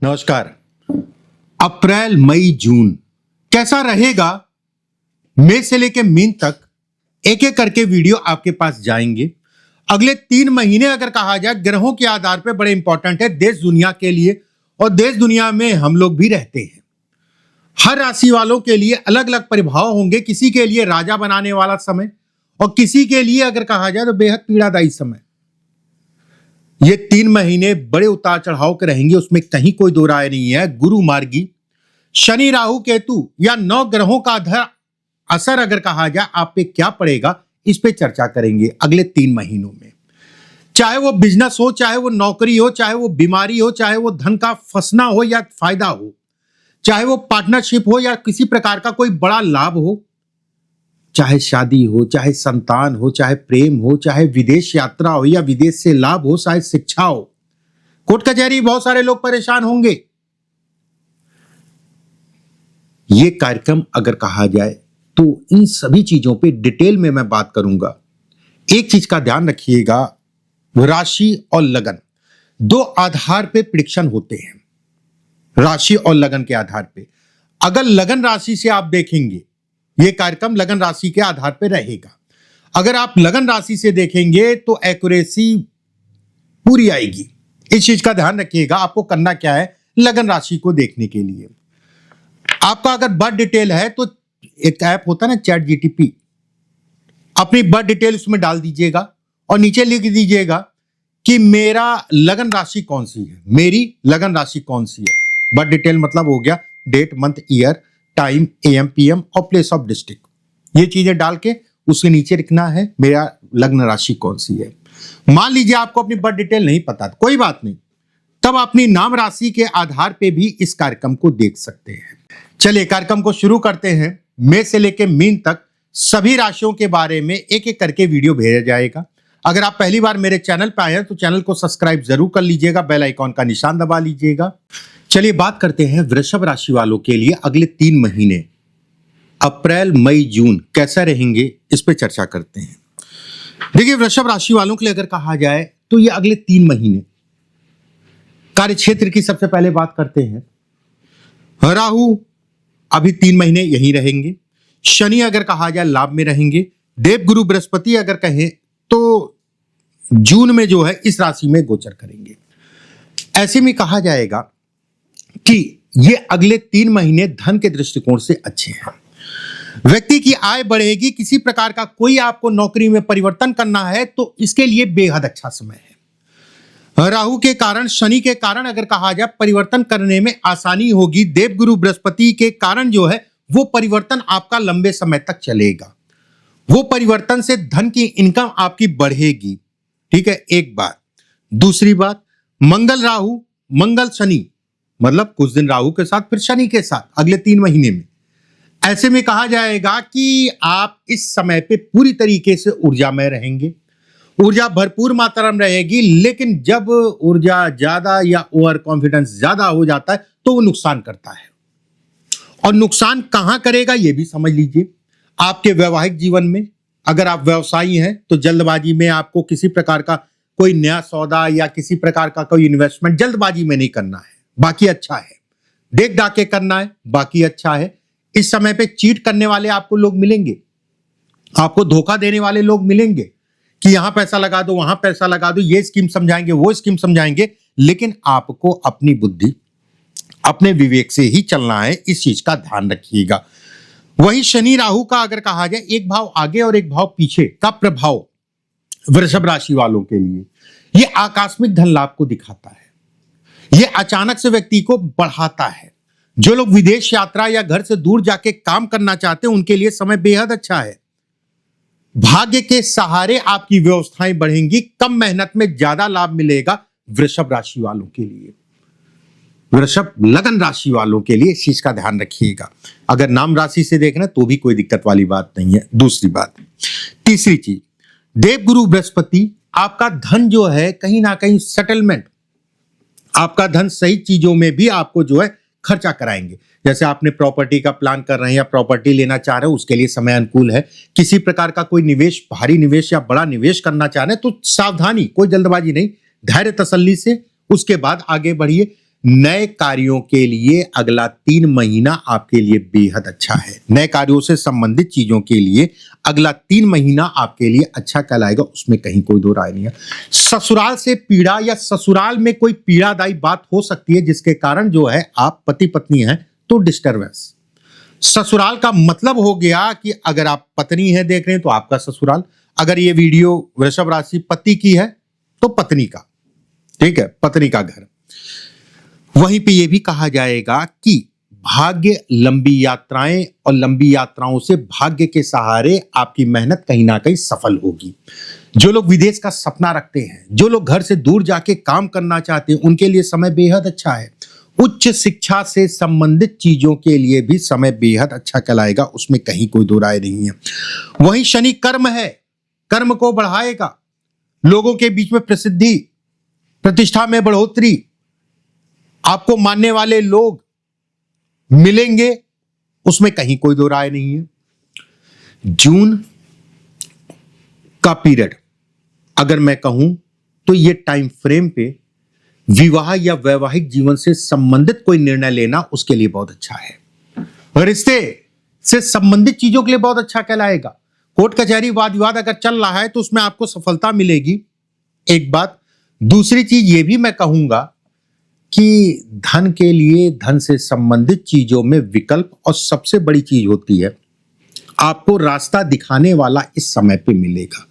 नमस्कार। अप्रैल मई जून कैसा रहेगा, मई से लेकर मीन तक एक एक करके वीडियो आपके पास जाएंगे। अगले 3 महीने अगर कहा जाए ग्रहों के आधार पर बड़े इंपॉर्टेंट है देश दुनिया के लिए, और देश दुनिया में हम लोग भी रहते हैं। हर राशि वालों के लिए अलग अलग प्रभाव होंगे। किसी के लिए राजा बनाने वाला समय और किसी के लिए अगर कहा जाए तो बेहद पीड़ादायी समय। ये 3 महीने बड़े उतार चढ़ाव के रहेंगे, उसमें कहीं कोई दो राय नहीं है। गुरु मार्गी शनि राहु केतु या 9 ग्रहों का असर अगर कहा जाए आप पे क्या पड़ेगा, इस पे चर्चा करेंगे अगले 3 महीनों में। चाहे वो बिजनेस हो, चाहे वो नौकरी हो, चाहे वो बीमारी हो, चाहे वो धन का फंसना हो या फायदा हो, चाहे वो पार्टनरशिप हो या किसी प्रकार का कोई बड़ा लाभ हो, चाहे शादी हो, चाहे संतान हो, चाहे प्रेम हो, चाहे विदेश यात्रा हो या विदेश से लाभ हो, चाहे शिक्षा हो, कोर्ट कचहरी, बहुत सारे लोग परेशान होंगे। ये कार्यक्रम अगर कहा जाए तो इन सभी चीजों पे डिटेल में मैं बात करूंगा। एक चीज का ध्यान रखिएगा, राशि और लगन दो आधार पे प्रेडिक्शन होते हैं। राशि और लगन के आधार पे अगर लगन राशि से आप देखेंगे, ये कार्यक्रम लगन राशि के आधार पर रहेगा। अगर आप लगन राशि से देखेंगे तो एक्यूरेसी पूरी आएगी। इस चीज का ध्यान रखिएगा। आपको करना क्या है, लगन राशि को देखने के लिए आपका अगर बर्थ डिटेल है तो एक ऐप होता है ना चैट जीटीपी, अपनी बर्थ डिटेल उसमें डाल दीजिएगा और नीचे लिख दीजिएगा कि मेरा लगन राशि कौन सी है, मेरी लगन राशि कौन सी है। बर्थ डिटेल मतलब हो गया date, month, year, time, AM, PM और प्लेस ऑफ डिस्ट्रिक्ट। ये चीजें डाल के उसके नीचे लिखना है मेरा लग्न राशि कौन सी है। मान लीजिए आपको अपनी बर्थ डिटेल नहीं पता, कोई बात नहीं, तब अपनी नाम राशि के आधार पे भी इस कार्यक्रम को देख सकते हैं। चलिए कार्यक्रम को शुरू करते हैं। मई से लेकर मीन तक सभी राशियों के बारे में एक एक करके वीडियो भेजा जाएगा। अगर आप पहली बार मेरे चैनल पर आए हैं तो चैनल को सब्सक्राइब जरूर कर लीजिएगा, बेल आइकॉन का निशान दबा लीजिएगा। चलिए बात करते हैं वृषभ राशि वालों के लिए अगले 3 महीने अप्रैल मई जून कैसा रहेंगे, इस पे चर्चा करते हैं। देखिए वृषभ राशि वालों के लिए अगर कहा जाए तो ये अगले 3 महीने कार्य क्षेत्र की सबसे पहले बात करते हैं। राहु अभी 3 महीने यहीं रहेंगे। शनि अगर कहा जाए लाभ में रहेंगे। देव गुरु बृहस्पति अगर कहें तो जून में जो है इस राशि में गोचर करेंगे। ऐसे में कहा जाएगा कि ये अगले 3 महीने धन के दृष्टिकोण से अच्छे हैं। व्यक्ति की आय बढ़ेगी। किसी प्रकार का कोई आपको नौकरी में परिवर्तन करना है तो इसके लिए बेहद अच्छा समय है। राहु के कारण, शनि के कारण अगर कहा जाए परिवर्तन करने में आसानी होगी। देवगुरु बृहस्पति के कारण जो है वो परिवर्तन आपका लंबे समय तक चलेगा। वो परिवर्तन से धन की इनकम आपकी बढ़ेगी। ठीक है, एक बात। दूसरी बात, मंगल राहु, मंगल शनि, मतलब कुछ दिन राहु के साथ फिर शनि के साथ अगले 3 महीने में। ऐसे में कहा जाएगा कि आप इस समय पे पूरी तरीके से ऊर्जा में रहेंगे। ऊर्जा भरपूर मात्रा में रहेगी, लेकिन जब ऊर्जा ज्यादा या ओवर कॉन्फिडेंस ज्यादा हो जाता है तो वो नुकसान करता है। और नुकसान कहां करेगा ये भी समझ लीजिए। आपके वैवाहिक जीवन में अगर आप व्यवसायी हैं तो जल्दबाजी में आपको किसी प्रकार का कोई नया सौदा या किसी प्रकार का कोई इन्वेस्टमेंट जल्दबाजी में नहीं करना है, बाकी अच्छा है। देख दाख के करना है, बाकी अच्छा है। इस समय पे चीट करने वाले आपको लोग मिलेंगे, आपको धोखा देने वाले लोग मिलेंगे कि यहां पैसा लगा दो, वहां पैसा लगा दो, ये स्कीम समझाएंगे, वो स्कीम समझाएंगे, लेकिन आपको अपनी बुद्धि, अपने विवेक से ही चलना है। इस चीज का ध्यान रखिएगा। वही शनि राहु का अगर कहा जाए एक भाव आगे और एक भाव पीछे का प्रभाव वृषभ राशि वालों के लिए ये आकस्मिक धन लाभ को दिखाता है। ये अचानक से व्यक्ति को बढ़ाता है। जो लोग विदेश यात्रा या घर से दूर जाके काम करना चाहते हैं उनके लिए समय बेहद अच्छा है। भाग्य के सहारे आपकी व्यवस्थाएं बढ़ेंगी। कम मेहनत में ज्यादा लाभ मिलेगा वृषभ राशि वालों के लिए। वृषभ लगन राशि वालों के लिए इस चीज का ध्यान रखिएगा। अगर नाम राशि से देखना तो भी कोई दिक्कत वाली बात नहीं है। दूसरी बात, तीसरी चीज, देवगुरु बृहस्पति आपका धन जो है कहीं ना कहीं सेटलमेंट, आपका धन सही चीजों में भी आपको जो है खर्चा कराएंगे। जैसे आपने प्रॉपर्टी का प्लान कर रहे हैं या प्रॉपर्टी लेना चाह रहे हो, उसके लिए समय अनुकूल है। किसी प्रकार का कोई निवेश, भारी निवेश या बड़ा निवेश करना चाह रहे हैं तो सावधानी, कोई जल्दबाजी नहीं, धैर्य तसल्ली से उसके बाद आगे बढ़िए। नए कार्यों के लिए अगला 3 महीना आपके लिए बेहद अच्छा है। नए कार्यों से संबंधित चीजों के लिए अगला 3 महीना आपके लिए अच्छा कहलाएगा, उसमें कहीं कोई दो राय नहीं है। ससुराल से पीड़ा या ससुराल में कोई पीड़ादायी बात हो सकती है जिसके कारण जो है आप पति पत्नी हैं तो डिस्टर्बेंस। ससुराल का मतलब हो गया कि अगर आप पत्नी है देख रहे हैं तो आपका ससुराल, अगर ये वीडियो वृषभ राशि पति की है तो पत्नी का, ठीक है, पत्नी का घर। वहीं पे ये भी कहा जाएगा कि भाग्य लंबी यात्राएं और लंबी यात्राओं से भाग्य के सहारे आपकी मेहनत कहीं ना कहीं सफल होगी। जो लोग विदेश का सपना रखते हैं, जो लोग घर से दूर जाके काम करना चाहते हैं, उनके लिए समय बेहद अच्छा है। उच्च शिक्षा से संबंधित चीजों के लिए भी समय बेहद अच्छा कहलाएगा, उसमें कहीं कोई दो राय नहीं है। वहीं शनि कर्म है, कर्म को बढ़ाएगा, लोगों के बीच में प्रसिद्धि, प्रतिष्ठा में बढ़ोतरी, आपको मानने वाले लोग मिलेंगे, उसमें कहीं कोई दो राय नहीं है। जून का पीरियड अगर मैं कहूं तो ये टाइम फ्रेम पे विवाह या वैवाहिक जीवन से संबंधित कोई निर्णय लेना उसके लिए बहुत अच्छा है। रिश्ते से संबंधित चीजों के लिए बहुत अच्छा कहलाएगा। कोर्ट कचहरी वाद विवाद अगर चल रहा है तो उसमें आपको सफलता मिलेगी, एक बात। दूसरी चीज ये भी मैं कहूंगा कि धन के लिए, धन से संबंधित चीजों में विकल्प, और सबसे बड़ी चीज होती है आपको रास्ता दिखाने वाला इस समय पे मिलेगा।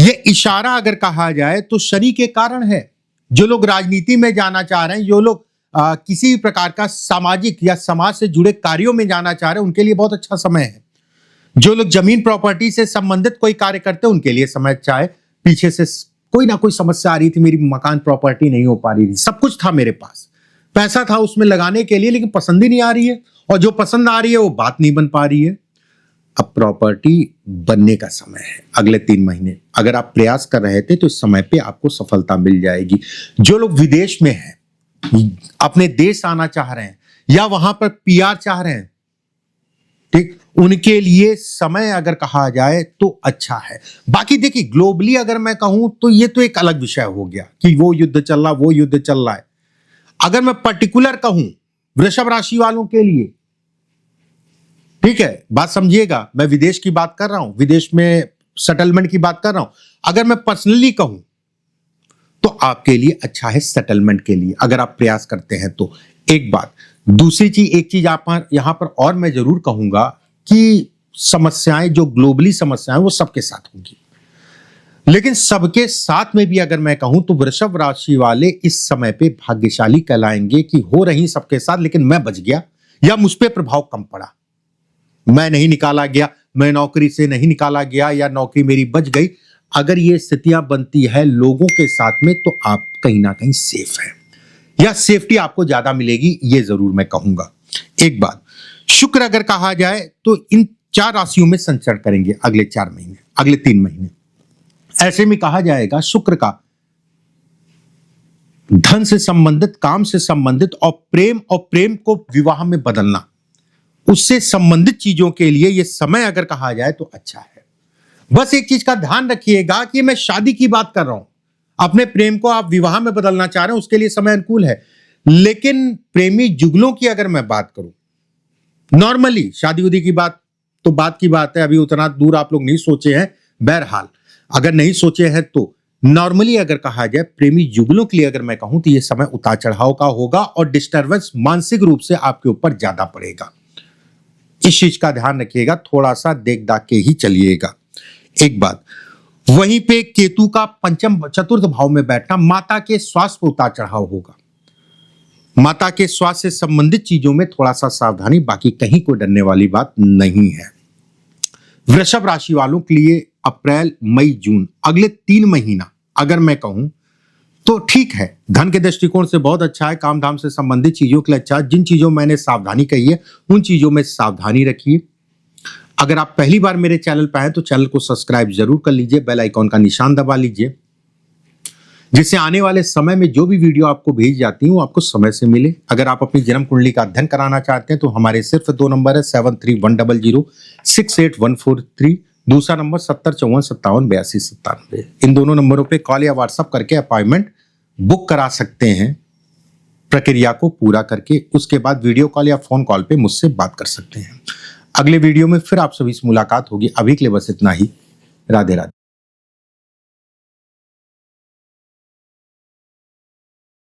ये इशारा अगर कहा जाए तो शनि के कारण है। जो लोग राजनीति में जाना चाह रहे हैं, जो लोग किसी प्रकार का सामाजिक या समाज से जुड़े कार्यों में जाना चाह रहे हैं, उनके लिए बहुत अच्छा समय है। जो लोग जमीन प्रॉपर्टी से संबंधित कोई कार्य करते हैं, उनके लिए समय अच्छा है। पीछे से कोई ना कोई समस्या आ रही थी, मेरी मकान प्रॉपर्टी नहीं हो पा रही थी, सब कुछ था मेरे पास, पैसा था उसमें लगाने के लिए, लेकिन पसंद ही नहीं आ रही है, और जो पसंद आ रही है वो बात नहीं बन पा रही है। अब प्रॉपर्टी बनने का समय है अगले 3 महीने। अगर आप प्रयास कर रहे थे तो इस समय पे आपको सफलता मिल जाएगी। जो लोग विदेश में हैं, अपने देश आना चाह रहे हैं या वहां पर पीआर चाह रहे हैं, ठीक, उनके लिए समय अगर कहा जाए तो अच्छा है। बाकी देखिए, ग्लोबली अगर मैं कहूं तो ये तो एक अलग विषय हो गया कि वो युद्ध चल रहा, वो युद्ध चल रहा है। अगर मैं पर्टिकुलर कहूं वृषभ राशि वालों के लिए, ठीक है, बात समझिएगा, मैं विदेश की बात कर रहा हूं, विदेश में सेटलमेंट की बात कर रहा हूं। अगर मैं पर्सनली कहूं तो आपके लिए अच्छा है सेटलमेंट के लिए, अगर आप प्रयास करते हैं तो, एक बात। दूसरी चीज, एक चीज आप यहां पर और मैं जरूर कहूंगा कि समस्याएं, जो ग्लोबली समस्याएं, वो सबके साथ होंगी, लेकिन सबके साथ में भी अगर मैं कहूं तो वृषभ राशि वाले इस समय पे भाग्यशाली कहलाएंगे कि हो रही सबके साथ, लेकिन मैं बच गया या मुझ पे प्रभाव कम पड़ा, मैं नहीं निकाला गया, मैं नौकरी से नहीं निकाला गया या नौकरी मेरी बच गई। अगर ये स्थितियां बनती है लोगों के साथ में तो आप कहीं ना कहीं सेफ हैं, या सेफ्टी आपको ज्यादा मिलेगी, ये जरूर मैं कहूंगा। एक बात, शुक्र अगर कहा जाए तो इन 4 राशियों में संचरण करेंगे अगले 4 महीने, अगले 3 महीने। ऐसे में कहा जाएगा शुक्र का धन से संबंधित, काम से संबंधित और प्रेम को विवाह में बदलना, उससे संबंधित चीजों के लिए यह समय अगर कहा जाए तो अच्छा है। बस एक चीज का ध्यान रखिएगा कि मैं शादी की बात कर रहा हूं, अपने प्रेम को आप विवाह में बदलना चाह रहे हैं, उसके लिए समय अनुकूल है। लेकिन प्रेमी जुगलों की अगर मैं बात करूं, नॉर्मली शादी उदी की बात तो बात की बात है, अभी उतना दूर आप लोग नहीं सोचे हैं। बहरहाल अगर नहीं सोचे हैं तो नॉर्मली अगर कहा जाए प्रेमी जुगलों के लिए अगर मैं कहूं तो यह समय उतार चढ़ाव का होगा और डिस्टर्बेंस मानसिक रूप से आपके ऊपर ज्यादा पड़ेगा। इस चीज का ध्यान रखिएगा, थोड़ा सा देख दाख के ही चलिएगा। एक बात, वहीं पे केतु का पंचम चतुर्थ भाव में बैठना, माता के स्वास्थ्य पर उतार चढ़ाव होगा। माता के स्वास्थ्य से संबंधित चीजों में थोड़ा सा सावधानी, बाकी कहीं कोई डरने वाली बात नहीं है। वृषभ राशि वालों के लिए अप्रैल, मई, जून, अगले 3 महीना अगर मैं कहूं तो ठीक है, धन के दृष्टिकोण से बहुत अच्छा है, काम धाम से संबंधित चीजों के लिए अच्छा है। जिन चीजों में मैंने सावधानी कही है उन चीजों में सावधानी रखिए। अगर आप पहली बार मेरे चैनल पर आए तो चैनल को सब्सक्राइब जरूर कर लीजिए, बेल आइकॉन का निशान दबा लीजिए, जिससे आने वाले समय में जो भी वीडियो आपको भेज जाती है वो आपको समय से मिले। अगर आप अपनी जन्म कुंडली का अध्ययन कराना चाहते हैं तो हमारे सिर्फ 2 नंबर है, 7310068143, दूसरा नंबर 7054578297। इन दोनों नंबरों पे कॉल या व्हाट्सएप करके अपॉइंटमेंट बुक करा सकते हैं। प्रक्रिया को पूरा करके उसके बाद वीडियो कॉल या फोन कॉल पे मुझसे बात कर सकते हैं। अगले वीडियो में फिर आप सभी से मुलाकात होगी। अभी के लिए बस इतना ही। राधे राधे।